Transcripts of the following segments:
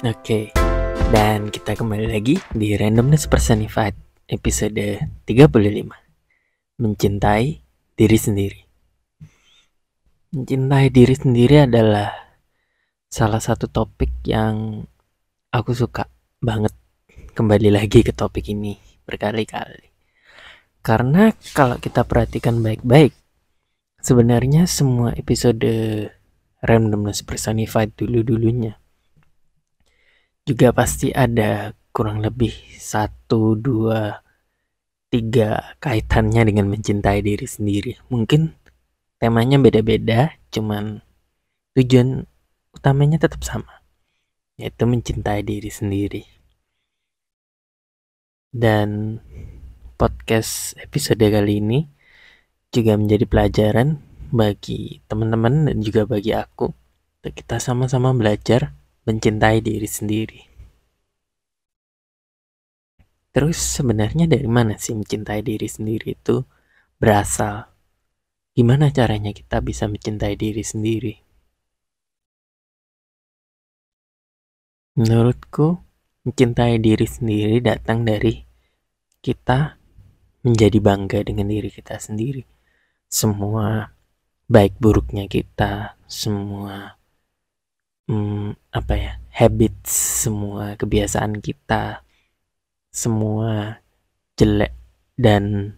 Oke, dan kita kembali lagi di Randomness Personified episode 35. Mencintai diri sendiri. Mencintai diri sendiri adalah salah satu topik yang aku suka banget kembali lagi ke topik ini berkali-kali. Karena kalau kita perhatikan baik-baik, sebenarnya semua episode Randomness Personified dulu-dulunya juga pasti ada kurang lebih 1, 2, 3 kaitannya dengan mencintai diri sendiri. Mungkin temanya beda-beda, cuman tujuan utamanya tetap sama, yaitu mencintai diri sendiri. Dan podcast episode kali ini juga menjadi pelajaran bagi teman-teman dan juga bagi aku untuk kita sama-sama belajar mencintai diri sendiri. Terus sebenarnya dari mana sih mencintai diri sendiri itu berasal? Gimana caranya kita bisa mencintai diri sendiri? Menurutku, mencintai diri sendiri datang dari kita menjadi bangga dengan diri kita sendiri. Semua baik buruknya kita, semua habits, semua kebiasaan kita, semua jelek dan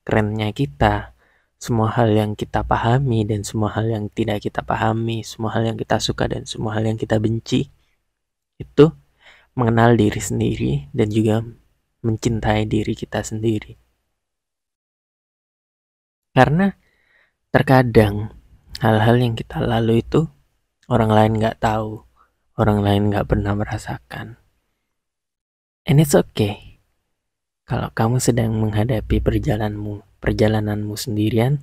kerennya kita, semua hal yang kita pahami dan semua hal yang tidak kita pahami, semua hal yang kita suka dan semua hal yang kita benci, itu mengenal diri sendiri dan juga mencintai diri kita sendiri. Karena terkadang hal-hal yang kita lalui itu orang lain gak tahu, orang lain gak pernah merasakan. And it's okay kalau kamu sedang menghadapi perjalananmu sendirian.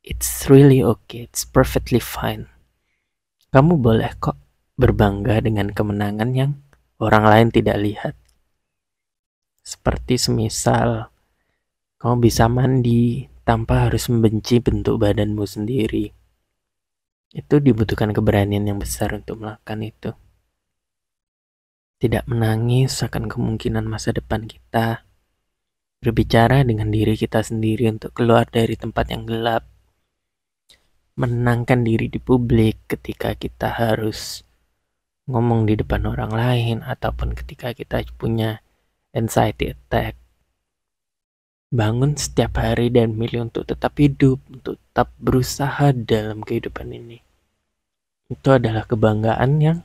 It's really okay, it's perfectly fine. Kamu boleh kok berbangga dengan kemenangan yang orang lain tidak lihat. Seperti semisal kamu bisa mandi tanpa harus membenci bentuk badanmu sendiri. Itu dibutuhkan keberanian yang besar untuk melakukan itu. Tidak menangis akan kemungkinan masa depan kita. Berbicara dengan diri kita sendiri untuk keluar dari tempat yang gelap. Menenangkan diri di publik ketika kita harus ngomong di depan orang lain ataupun ketika kita punya anxiety attack. Bangun setiap hari dan milih untuk tetap hidup, untuk tetap berusaha dalam kehidupan ini. Itu adalah kebanggaan yang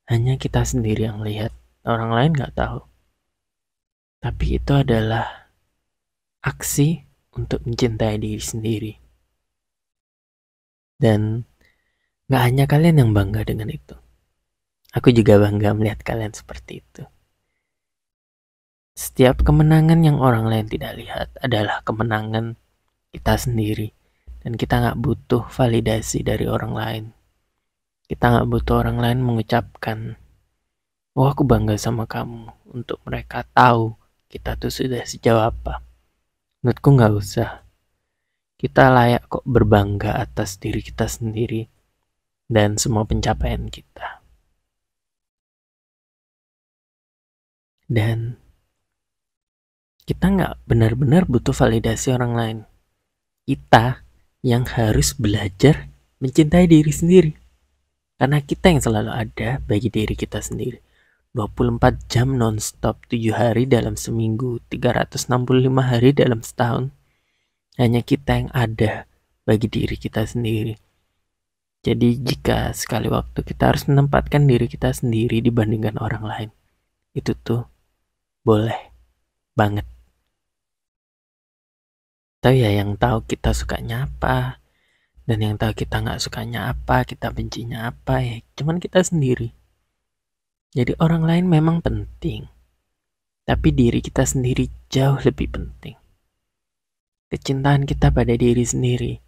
hanya kita sendiri yang lihat, orang lain gak tahu. Tapi itu adalah aksi untuk mencintai diri sendiri. Dan gak hanya kalian yang bangga dengan itu. Aku juga bangga melihat kalian seperti itu. Setiap kemenangan yang orang lain tidak lihat adalah kemenangan kita sendiri. Dan kita gak butuh validasi dari orang lain. Kita gak butuh orang lain mengucapkan, "Oh, aku bangga sama kamu," untuk mereka tahu kita tuh sudah sejauh apa. Menurutku gak usah. Kita layak kok berbangga atas diri kita sendiri dan semua pencapaian kita. Dan kita gak benar-benar butuh validasi orang lain. Kita yang harus belajar mencintai diri sendiri. Karena kita yang selalu ada bagi diri kita sendiri. 24 jam non-stop, 7 hari dalam seminggu, 365 hari dalam setahun. Hanya kita yang ada bagi diri kita sendiri. Jadi jika sekali waktu kita harus menempatkan diri kita sendiri dibandingkan orang lain, itu tuh boleh banget. Tahu ya, yang tahu kita sukanya apa dan yang tahu kita gak sukanya apa, kita bencinya apa, ya cuman kita sendiri. Jadi orang lain memang penting, tapi diri kita sendiri jauh lebih penting. Kecintaan kita pada diri sendiri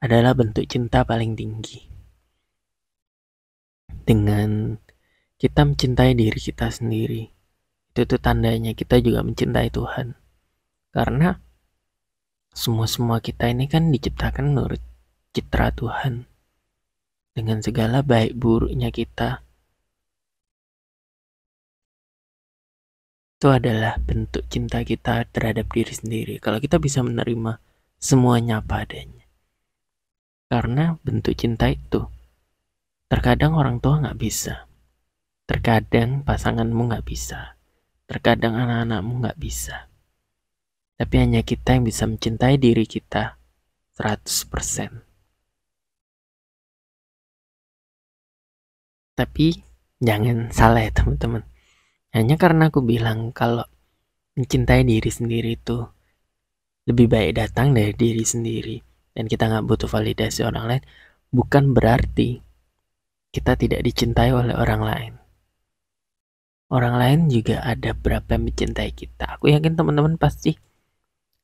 adalah bentuk cinta paling tinggi. Dengan kita mencintai diri kita sendiri, itu tuh tandanya kita juga mencintai Tuhan. Karena semua kita ini kan diciptakan menurut citra Tuhan. Dengan segala baik buruknya kita, itu adalah bentuk cinta kita terhadap diri sendiri. Kalau kita bisa menerima semuanya apa adanya. Karena bentuk cinta itu, terkadang orang tua nggak bisa. Terkadang pasanganmu nggak bisa. Terkadang anak-anakmu nggak bisa. Tapi hanya kita yang bisa mencintai diri kita 100%. Tapi jangan salah ya teman-teman. Hanya karena aku bilang kalau mencintai diri sendiri itu lebih baik datang dari diri sendiri dan kita nggak butuh validasi orang lain, bukan berarti kita tidak dicintai oleh orang lain. Orang lain juga ada berapa yang mencintai kita. Aku yakin teman-teman pasti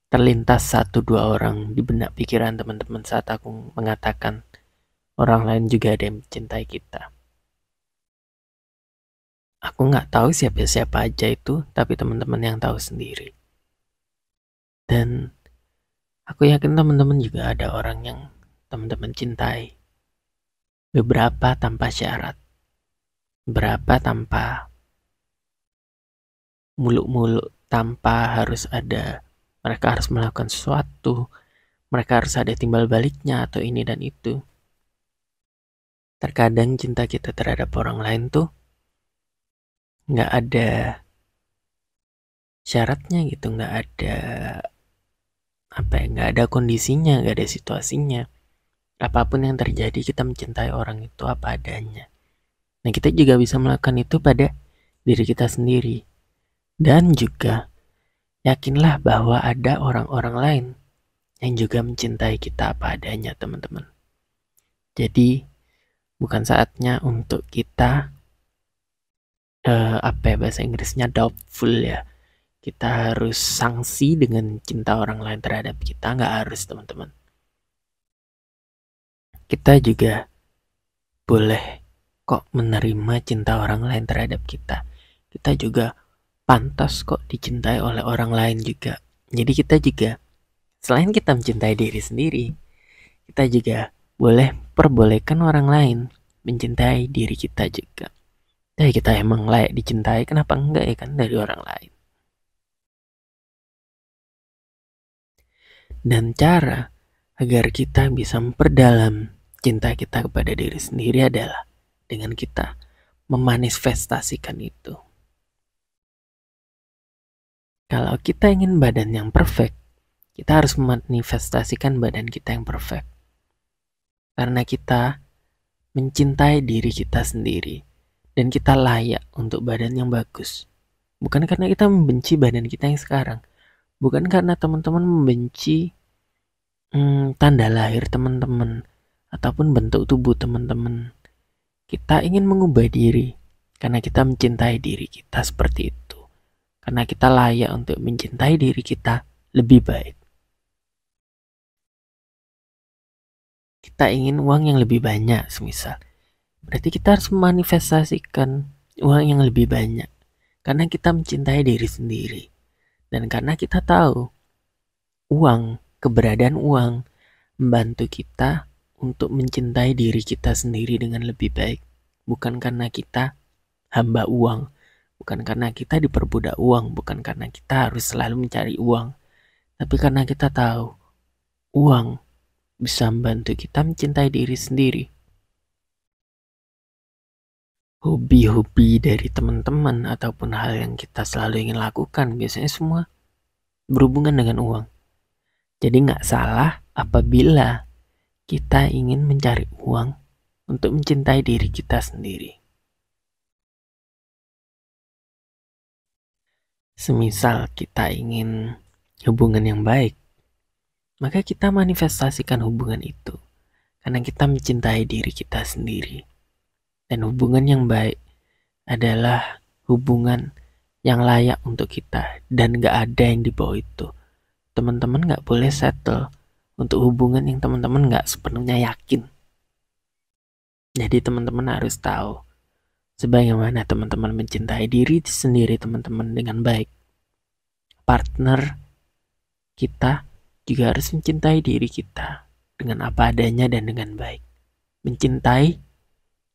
terlintas 1-2 orang di benak pikiran teman-teman saat aku mengatakan orang lain juga ada yang mencintai kita. Aku nggak tahu siapa-siapa aja itu, tapi teman-teman yang tahu sendiri. Dan aku yakin teman-teman juga ada orang yang teman-teman cintai. Beberapa tanpa syarat, beberapa tanpa muluk-muluk, tanpa harus ada mereka harus melakukan sesuatu, mereka harus ada timbal baliknya atau ini dan itu. Terkadang cinta kita terhadap orang lain tuh nggak ada syaratnya gitu, nggak ada nggak ada kondisinya, nggak ada situasinya. Apapun yang terjadi kita mencintai orang itu apa adanya. Nah kita juga bisa melakukan itu pada diri kita sendiri. Dan juga yakinlah bahwa ada orang-orang lain yang juga mencintai kita apa adanya teman-teman. Jadi bukan saatnya untuk kita bahasa Inggrisnya doubtful ya. Kita harus sanksi dengan cinta orang lain terhadap kita, nggak harus teman-teman. Kita juga boleh kok menerima cinta orang lain terhadap kita. Kita juga pantas kok dicintai oleh orang lain juga. Jadi kita juga selain kita mencintai diri sendiri, kita juga boleh perbolehkan orang lain mencintai diri kita juga. Jadi kita emang layak dicintai, kenapa enggak ya kan dari orang lain. Dan cara agar kita bisa memperdalam cinta kita kepada diri sendiri adalah dengan kita memanifestasikan itu. Kalau kita ingin badan yang perfect, kita harus memanifestasikan badan kita yang perfect. Karena kita mencintai diri kita sendiri dan kita layak untuk badan yang bagus. Bukan karena kita membenci badan kita yang sekarang. Bukan karena teman-teman membenci tanda lahir teman-teman ataupun bentuk tubuh teman-teman. Kita ingin mengubah diri karena kita mencintai diri kita seperti itu. Karena kita layak untuk mencintai diri kita lebih baik. Kita ingin uang yang lebih banyak semisal. Berarti kita harus memanifestasikan uang yang lebih banyak. Karena kita mencintai diri sendiri. Dan karena kita tahu uang, keberadaan uang membantu kita untuk mencintai diri kita sendiri dengan lebih baik. Bukan karena kita hamba uang. Bukan karena kita diperbudak uang, bukan karena kita harus selalu mencari uang, tapi karena kita tahu uang bisa membantu kita mencintai diri sendiri. Hobi-hobi dari teman-teman ataupun hal yang kita selalu ingin lakukan biasanya semua berhubungan dengan uang. Jadi nggak salah apabila kita ingin mencari uang untuk mencintai diri kita sendiri. Semisal kita ingin hubungan yang baik, maka kita manifestasikan hubungan itu karena kita mencintai diri kita sendiri. Dan hubungan yang baik adalah hubungan yang layak untuk kita dan gak ada yang di bawah itu. Teman-teman gak boleh settle untuk hubungan yang teman-teman gak sepenuhnya yakin. Jadi teman-teman harus tahu sebagaimana teman-teman mencintai diri sendiri teman-teman dengan baik. Partner kita juga harus mencintai diri kita dengan apa adanya dan dengan baik. Mencintai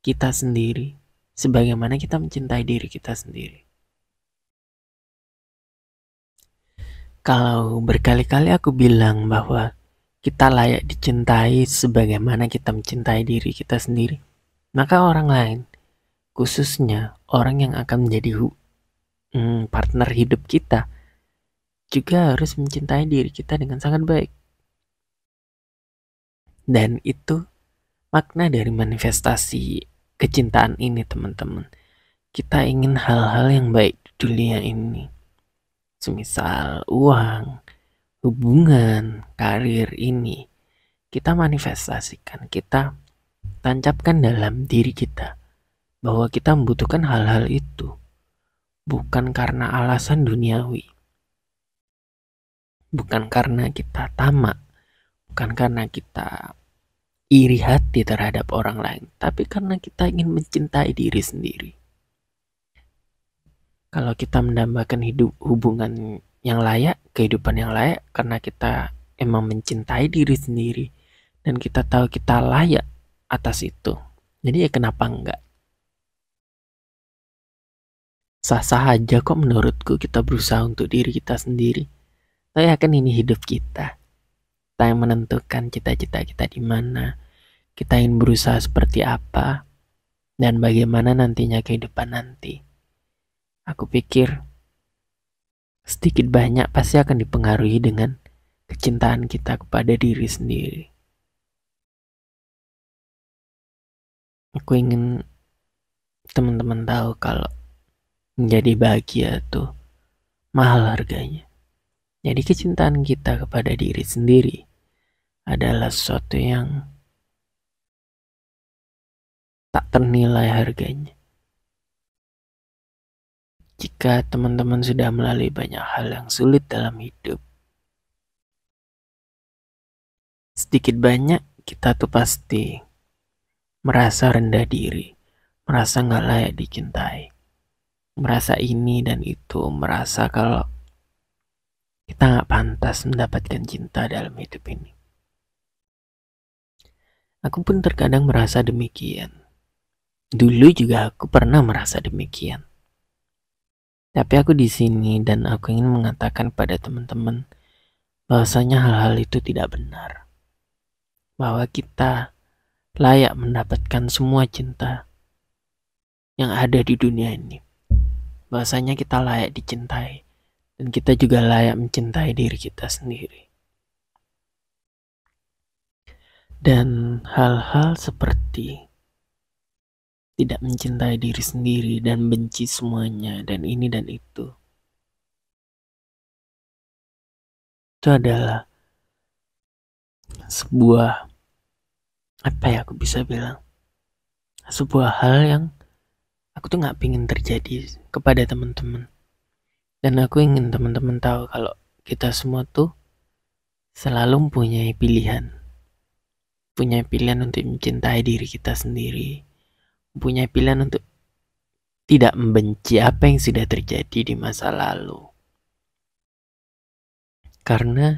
kita sendiri sebagaimana kita mencintai diri kita sendiri. Kalau berkali-kali aku bilang bahwa kita layak dicintai sebagaimana kita mencintai diri kita sendiri, maka orang lain, khususnya orang yang akan menjadi partner hidup kita, juga harus mencintai diri kita dengan sangat baik. Dan itu makna dari manifestasi kecintaan ini, teman-teman. Kita ingin hal-hal yang baik di dunia ini, semisal uang, hubungan, karir ini. Kita manifestasikan, kita tancapkan dalam diri kita bahwa kita membutuhkan hal-hal itu, bukan karena alasan duniawi, bukan karena kita tamak, bukan karena kita iri hati terhadap orang lain, tapi karena kita ingin mencintai diri sendiri. Kalau kita mendambakan hubungan yang layak, kehidupan yang layak, karena kita emang mencintai diri sendiri dan kita tahu kita layak atas itu, jadi ya kenapa enggak? Sah-sah aja kok menurutku kita berusaha untuk diri kita sendiri. Saya yakin ini hidup kita. Kita yang menentukan cita-cita kita di mana, kita ingin berusaha seperti apa, dan bagaimana nantinya kehidupan nanti. Aku pikir sedikit banyak pasti akan dipengaruhi dengan kecintaan kita kepada diri sendiri. Aku ingin teman-teman tahu kalau menjadi bahagia tuh mahal harganya. Jadi kecintaan kita kepada diri sendiri adalah sesuatu yang tak ternilai harganya. Jika teman-teman sudah melalui banyak hal yang sulit dalam hidup, sedikit banyak kita tuh pasti merasa rendah diri, merasa gak layak dicintai, merasa ini dan itu, merasa kalau kita gak pantas mendapatkan cinta dalam hidup ini. Aku pun terkadang merasa demikian. Dulu juga aku pernah merasa demikian. Tapi aku di sini dan aku ingin mengatakan pada teman-teman bahwasanya hal-hal itu tidak benar. Bahwa kita layak mendapatkan semua cinta yang ada di dunia ini. Bahwasanya kita layak dicintai dan kita juga layak mencintai diri kita sendiri. Dan hal-hal seperti tidak mencintai diri sendiri dan benci semuanya dan ini dan itu adalah sebuah, apa ya aku bisa bilang, sebuah hal yang aku tuh gak pingin terjadi kepada teman-teman. Dan aku ingin teman-teman tahu kalau kita semua tuh selalu mempunyai pilihan. Punya pilihan untuk mencintai diri kita sendiri, punya pilihan untuk tidak membenci apa yang sudah terjadi di masa lalu. Karena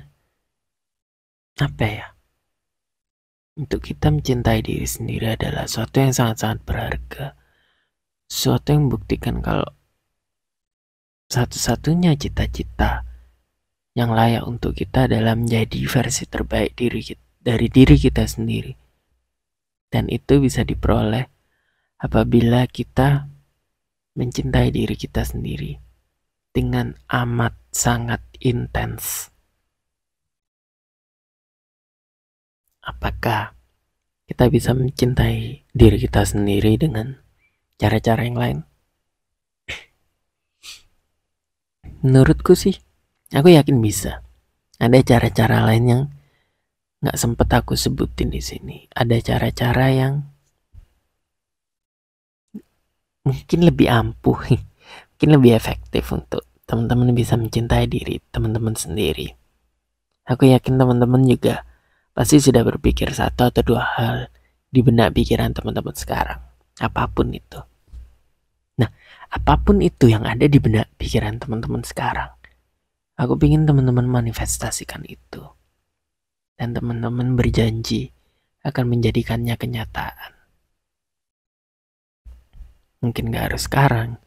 apa ya, untuk kita mencintai diri sendiri adalah sesuatu yang sangat-sangat berharga, sesuatu yang membuktikan kalau satu-satunya cita-cita yang layak untuk kita adalah menjadi versi terbaik dari diri kita sendiri. Dan itu bisa diperoleh apabila kita mencintai diri kita sendiri dengan amat sangat intens. Apakah kita bisa mencintai diri kita sendiri dengan cara-cara yang lain? Menurutku sih, aku yakin bisa. Ada cara-cara lain yang nggak sempet aku sebutin di sini. Ada cara-cara yang mungkin lebih ampuh, mungkin lebih efektif untuk teman-teman bisa mencintai diri teman-teman sendiri. Aku yakin teman-teman juga pasti sudah berpikir satu atau dua hal di benak pikiran teman-teman sekarang. Apapun itu. Nah, apapun itu yang ada di benak pikiran teman-teman sekarang, aku ingin teman-teman manifestasikan itu. Dan teman-teman berjanji akan menjadikannya kenyataan. Mungkin gak harus sekarang,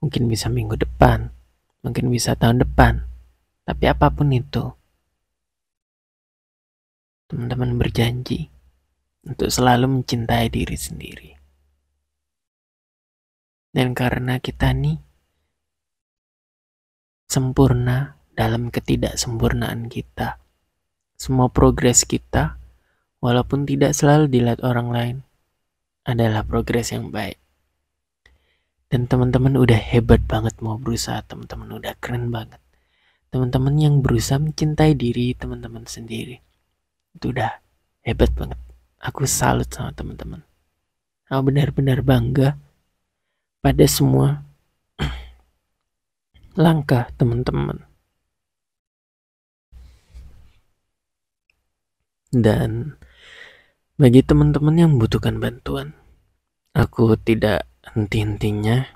mungkin bisa minggu depan, mungkin bisa tahun depan. Tapi apapun itu, teman-teman berjanji untuk selalu mencintai diri sendiri. Dan karena kita nih sempurna dalam ketidaksempurnaan kita, semua progres kita, walaupun tidak selalu dilihat orang lain, adalah progres yang baik. Dan teman-teman udah hebat banget mau berusaha, teman-teman udah keren banget. Teman-teman yang berusaha mencintai diri teman-teman sendiri, itu udah hebat banget. Aku salut sama teman-teman. Aku benar-benar bangga pada semua langkah teman-teman. Dan bagi teman-teman yang membutuhkan bantuan, aku tidak henti-hentinya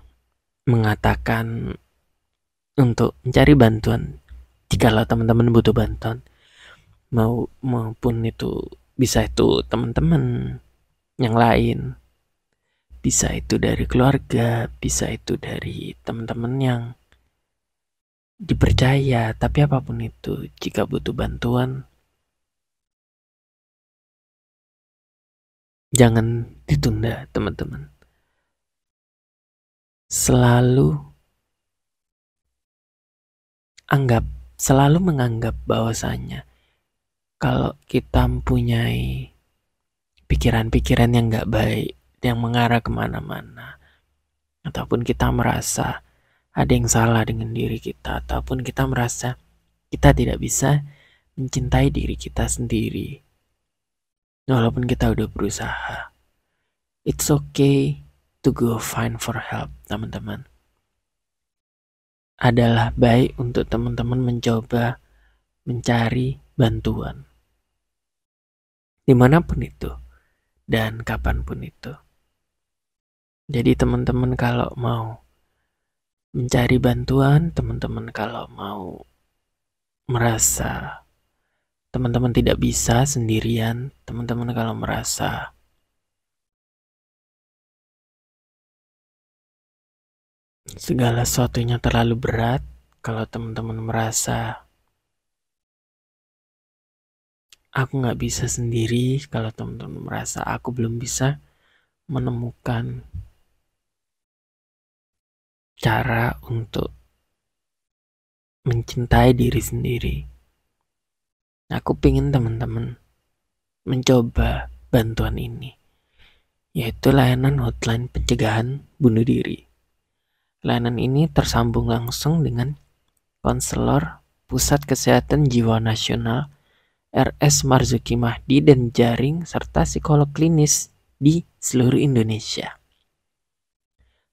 mengatakan untuk mencari bantuan. Jikalau teman-teman butuh bantuan, maupun itu bisa itu teman-teman yang lain, bisa itu dari keluarga, bisa itu dari teman-teman yang dipercaya. Tapi apapun itu, jika butuh bantuan, jangan ditunda teman-teman. Selalu menganggap bahwasanya kalau kita mempunyai pikiran-pikiran yang gak baik, yang mengarah kemana-mana, ataupun kita merasa ada yang salah dengan diri kita, ataupun kita merasa kita tidak bisa mencintai diri kita sendiri, walaupun kita udah berusaha, it's okay to go find for help, teman-teman. Adalah baik untuk teman-teman mencoba mencari bantuan dimanapun itu dan kapanpun itu. Jadi teman-teman kalau mau mencari bantuan, teman-teman kalau mau merasa teman-teman tidak bisa sendirian, teman-teman kalau merasa segala sesuatunya terlalu berat, kalau teman-teman merasa aku gak bisa sendiri, kalau teman-teman merasa aku belum bisa menemukan cara untuk mencintai diri sendiri, aku pengen teman-teman mencoba bantuan ini, yaitu layanan hotline pencegahan bunuh diri. Layanan ini tersambung langsung dengan konselor Pusat Kesehatan Jiwa Nasional RS Marzuki Mahdi dan jaring serta psikolog klinis di seluruh Indonesia.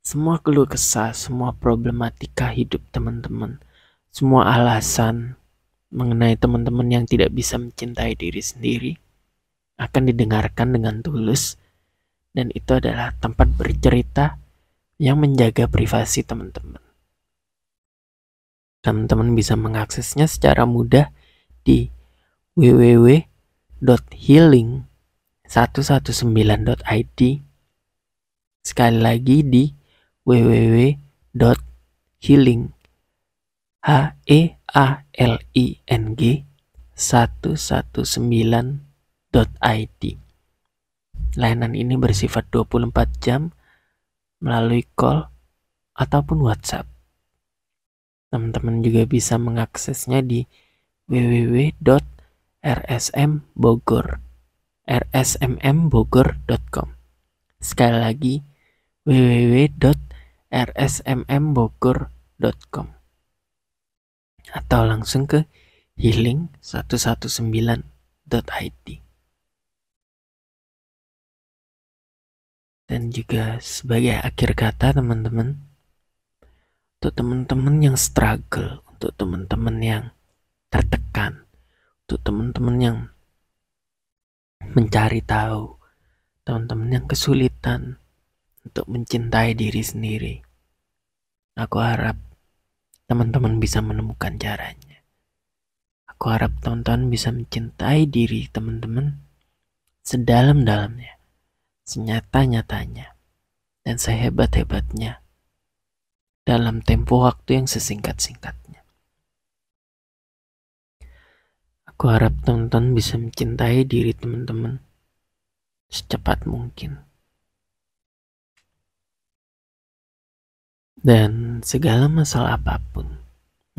Semua keluh kesah, semua problematika hidup teman-teman, semua alasan mengenai teman-teman yang tidak bisa mencintai diri sendiri akan didengarkan dengan tulus, dan itu adalah tempat bercerita yang menjaga privasi teman-teman. Teman-teman bisa mengaksesnya secara mudah di www.healing119.id. Sekali lagi di www.healing119.id. Layanan ini bersifat 24 jam melalui call ataupun WhatsApp. Teman-teman juga bisa mengaksesnya di www.rsmmbogor.com. Sekali lagi www.rsmmbogor.com, atau langsung ke healing119.id. Dan juga sebagai akhir kata teman-teman, untuk teman-teman yang struggle, untuk teman-teman yang tertekan, untuk teman-teman yang mencari tahu, teman-teman yang kesulitan untuk mencintai diri sendiri, aku harap teman-teman bisa menemukan caranya. Aku harap teman-teman bisa mencintai diri teman-teman sedalam-dalamnya, senyata-nyatanya, dan sehebat-hebatnya dalam tempo waktu yang sesingkat-singkatnya. Aku harap teman-teman bisa mencintai diri teman-teman secepat mungkin. Dan segala masalah apapun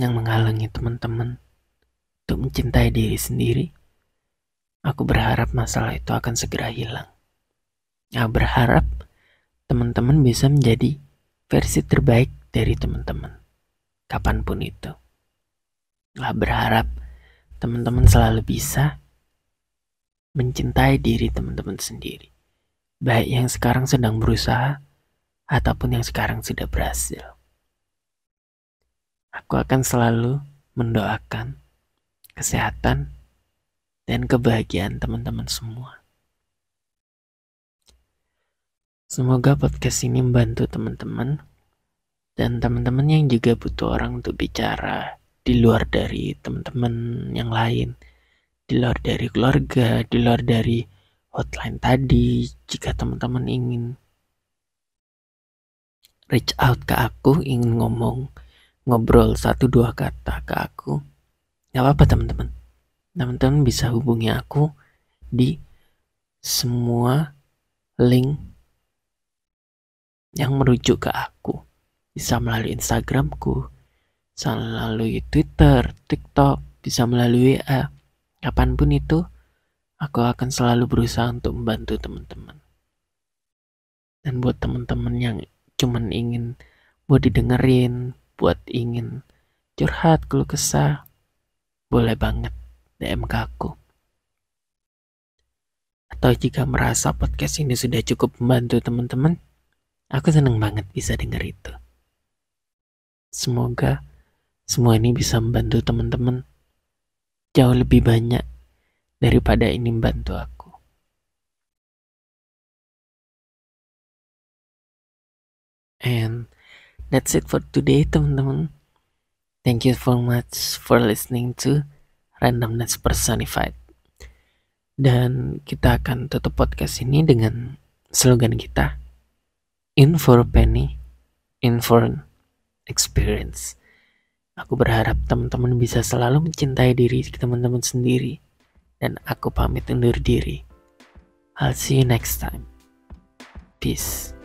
yang menghalangi teman-teman untuk mencintai diri sendiri, aku berharap masalah itu akan segera hilang. Aku berharap teman-teman bisa menjadi versi terbaik dari teman-teman, kapanpun itu. Aku berharap teman-teman selalu bisa mencintai diri teman-teman sendiri, baik yang sekarang sedang berusaha ataupun yang sekarang sudah berhasil. Aku akan selalu mendoakan kesehatan dan kebahagiaan teman-teman semua. Semoga podcast ini membantu teman-teman dan teman-teman yang juga butuh orang untuk bicara di luar dari teman-teman yang lain, di luar dari keluarga, di luar dari hotline tadi. Jika teman-teman ingin reach out ke aku, ingin ngobrol 1-2 kata ke aku, gak apa-apa teman-teman. Teman-teman bisa hubungi aku di semua link yang merujuk ke aku. Bisa melalui Instagramku, bisa melalui Twitter, TikTok, bisa melalui WA. Kapanpun itu, aku akan selalu berusaha untuk membantu teman-teman. Dan buat teman-teman yang cuman ingin buat didengerin, buat ingin curhat, keluh kesah, boleh banget DM ke aku. Atau jika merasa podcast ini sudah cukup membantu teman-teman, aku senang banget bisa denger itu. Semoga semua ini bisa membantu teman-teman jauh lebih banyak daripada ini membantu aku. And that's it for today, teman-teman. Thank you so much for listening to Randomness Personified. Dan kita akan tutup podcast ini dengan slogan kita, in for a penny, in for an experience. Aku berharap teman-teman bisa selalu mencintai diri teman-teman sendiri. Dan aku pamit undur diri. I'll see you next time. Peace.